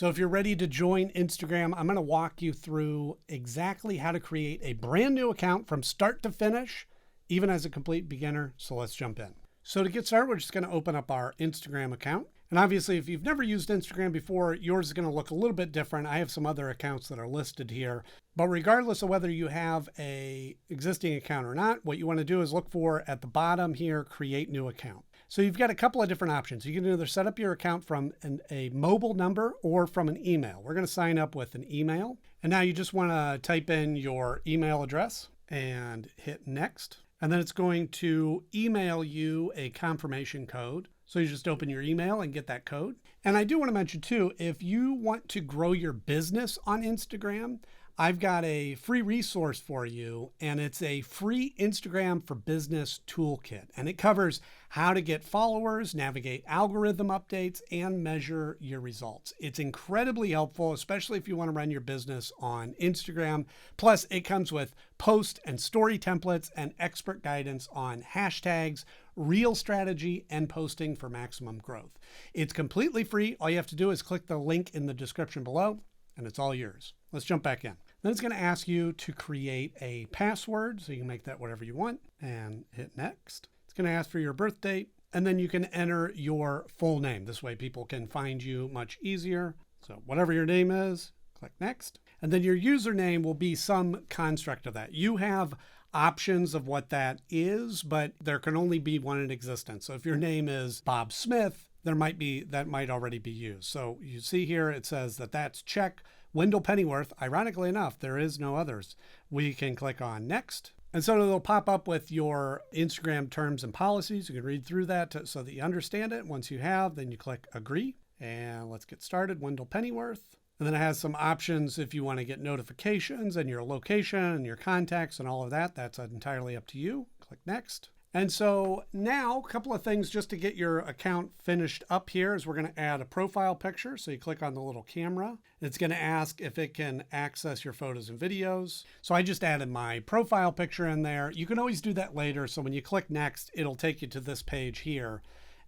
So if you're ready to join Instagram, I'm going to walk you through exactly how to create a brand new account from start to finish, even as a complete beginner. So let's jump in. So to get started, we're just going to open up our Instagram account. And obviously, if you've never used Instagram before, yours is going to look a little bit different. I have some other accounts that are listed here. But regardless of whether you have an existing account or not, what you want to do is look for at the bottom here, create new account. So you've got a couple of different options. You can either set up your account from a mobile number or from an email. We're going to sign up with an email. And now you just want to type in your email address and hit next. And then it's going to email you a confirmation code. So you just open your email and get that code. And I do want to mention too, if you want to grow your business on Instagram, I've got a free resource for you, and it's a free Instagram for Business toolkit. And it covers how to get followers, navigate algorithm updates, and measure your results. It's incredibly helpful, especially if you want to run your business on Instagram. Plus, it comes with post and story templates and expert guidance on hashtags, reel strategy, and posting for maximum growth. It's completely free. All you have to do is click the link in the description below, and it's all yours. Let's jump back in. Then it's going to ask you to create a password, so you can make that whatever you want, and hit next. It's going to ask for your birth date, and then you can enter your full name. This way people can find you much easier. So whatever your name is, click next. And then your username will be some construct of that. You have options of what that is, but there can only be one in existence. So if your name is Bob Smith, that might already be used. So you see here, it says that's check. Wendell Pennyworth, ironically enough, there is no others. We can click on next. And so it'll pop up with your Instagram terms and policies. You can read through that so that you understand it. Once you have, then you click agree. And let's get started, Wendell Pennyworth. And then it has some options if you want to get notifications and your location and your contacts and all of that. That's entirely up to you. Click next. And so now a couple of things just to get your account finished up here is we're going to add a profile picture. So you click on the little camera. It's going to ask if it can access your photos and videos. So I just added my profile picture in there. You can always do that later. So when you click next, it'll take you to this page here.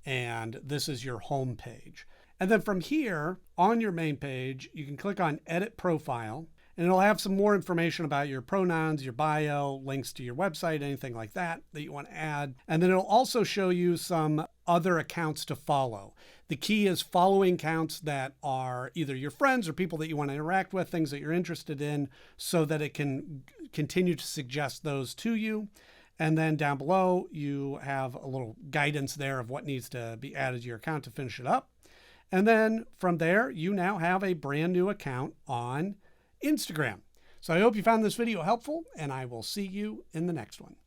And this is your home page. And then from here on your main page, you can click on edit profile. And it'll have some more information about your pronouns, your bio, links to your website, anything like that you want to add. And then it'll also show you some other accounts to follow. The key is following accounts that are either your friends or people that you want to interact with, things that you're interested in, so that it can continue to suggest those to you. And then down below, you have a little guidance there of what needs to be added to your account to finish it up. And then from there, you now have a brand new account on Instagram. So I hope you found this video helpful, and I will see you in the next one.